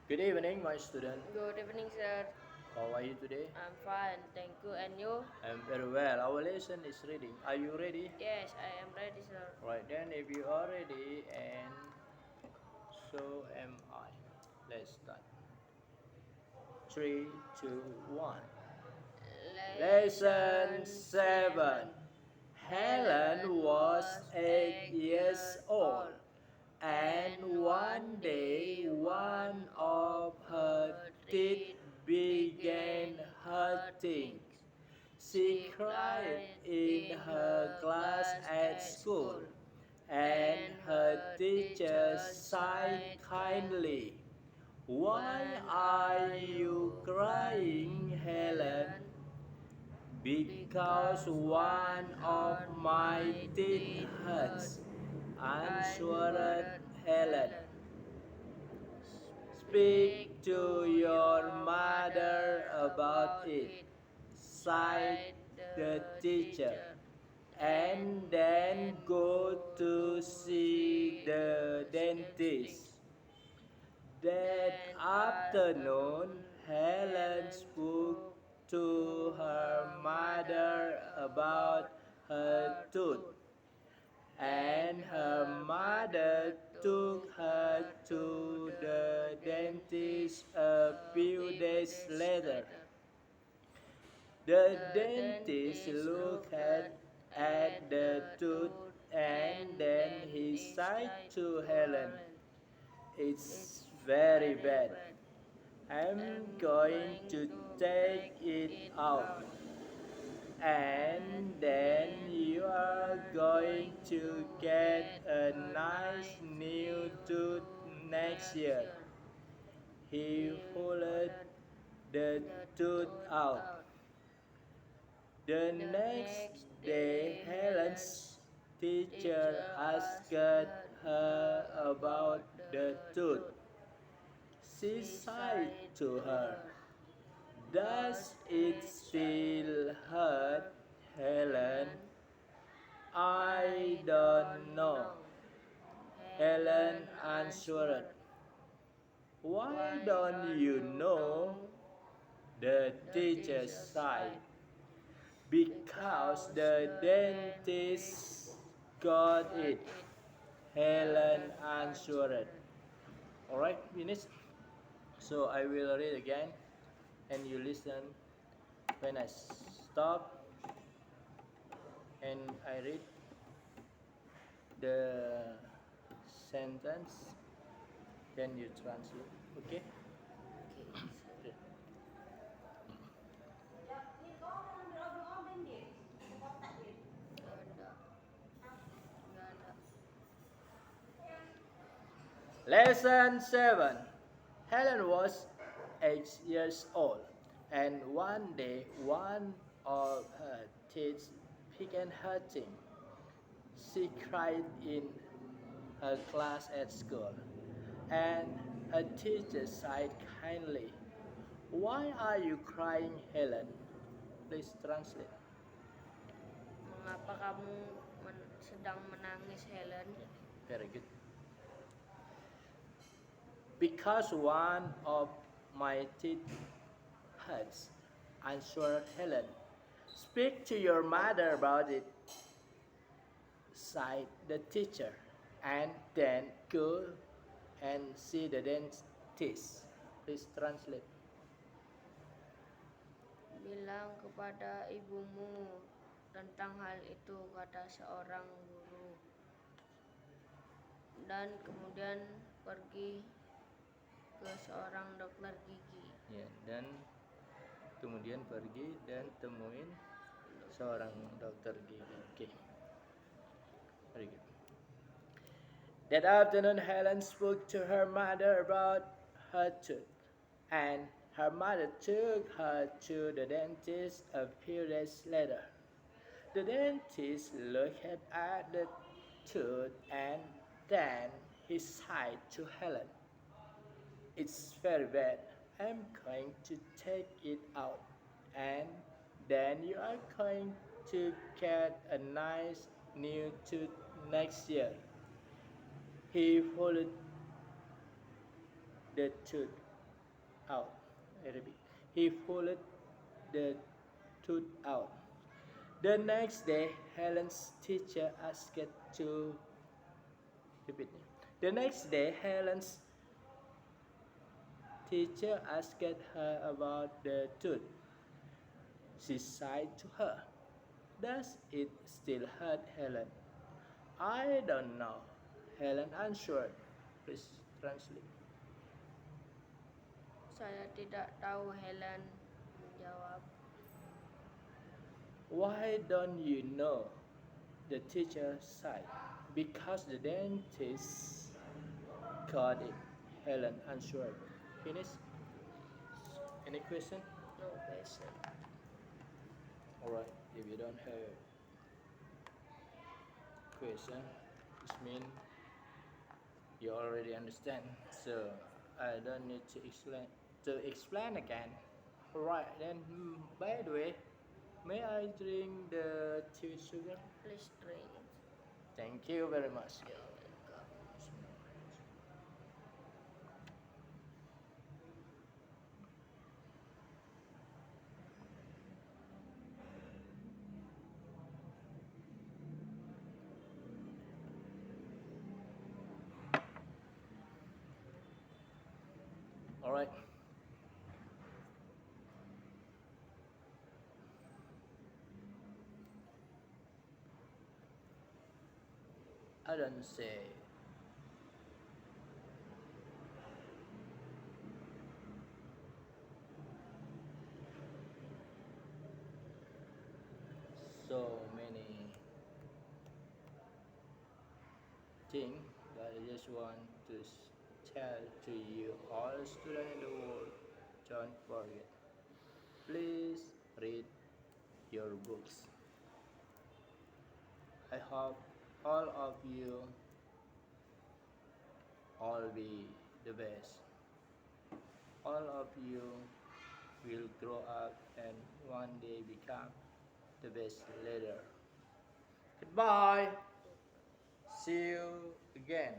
Good evening, my student. Good evening, sir. How are you today? I'm fine, thank you. And you? I'm very well. Our lesson is reading. Are you ready? Yes, I am ready, sir. Right then, if you are ready, and so am I. Let's start. 3, 2, 1. Lesson Lesson 7. 7. Helen Helen was was 8 8 years years old, old, and and one one day day one one of of her her teeth teeth began began hurting. hurting. She She cried cried in in her her class class at at school, school, and and her her teacher teacher sighed sighed kindly. kindly. Why When are are you you crying, crying, Helen? Helen? Because Because one one of on my my teeth teeth hurt, hurts, answered answered Helen. Helen. Speak Speak to to your your mother mother about about it, it, sighed sighed the the teacher, teacher, and and then then go go to to see see the the dentist. dentist. That That afternoon, afternoon, Helen Helen spoke spoke to to her her mother mother about about her her tooth, tooth, and and her her mother mother took took her her to to the the dentist dentist a a few few days days later. later. The The dentist dentist looked looked at at the the tooth, tooth, and and then then he he sighed said to to Helen, Helen, "It's "It's very very bad. bad. I'm I'm going going to to take take it it out, out, and and then then you you are are going going to to get get a a nice nice new new tooth tooth next next year." year." He He pulled pulled the the tooth tooth out. out. The The next next day, day, Helen's Helen's teacher teacher asked asked her her about about the the tooth. tooth. She She sighed sighed to to her. her, "Does "Does it it still still hurt, hurt, Helen?" Helen?" "I "I don't don't know," know," Helen Helen answered. answered. "Why "Why don't don't you you know?" know?" the the teacher teacher sighed. sighed. "Because "Because the the dentist dentist got got it," it," Helen Helen answered. answered. Alright, finish. So I will read again, and you listen when I stop, and I read the sentence, then you translate. Okay? Okay, sir. Okay. Nggak ada, nggak ada. Lesson 7. Helen was 8 years old, and one day one of her teeth began hurting. She cried in her class at school, and her teacher sighed kindly. "Why are you crying, Helen?" Please translate. Mengapa kamu sedang menangis, Helen? Very good. "Because one of my teeth hurts," answered Helen. "Speak to your mother about it," sighed the teacher, "and then go and see the dentist." Please translate. Bilang kepada ibumu tentang hal itu, kata seorang guru. Dan kemudian pergi ke seorang dokter gigi. Ya, dan kemudian pergi dan temuin seorang dokter gigi. Okay, very good. That afternoon, Helen spoke to her mother about her tooth, and her mother took her to the dentist a few days later. The dentist looked at the tooth, and then he sighed to Helen. "It's very bad. I'm going to take it out, and then you are going to get a nice new tooth next year." He followed the tooth, out. I repeat. He pulled the tooth out. The next day, Helen's teacher asked to repeat. The next day, Helen's teacher asked her about the tooth. She sighed to her. Does it still hurt, Helen? I don't know. Helen answered. Please translate. Saya tidak tahu, Helen menjawab. Why don't you know? The teacher sighed. Because the dentist got it. Helen answered. Finish? Any question? No question. Alright, if you don't have question, it means you already understand. So I don't need to explain again. Alright, then by the way, may I drink the tea with sugar? Please drink. Thank you very much. You're welcome. Alright. I don't say so many things, but I just want to tell to you all students in the world, don't forget. Please read your books. I hope all of you all be the best. All of you will grow up and one day become the best leader. Goodbye. See you again.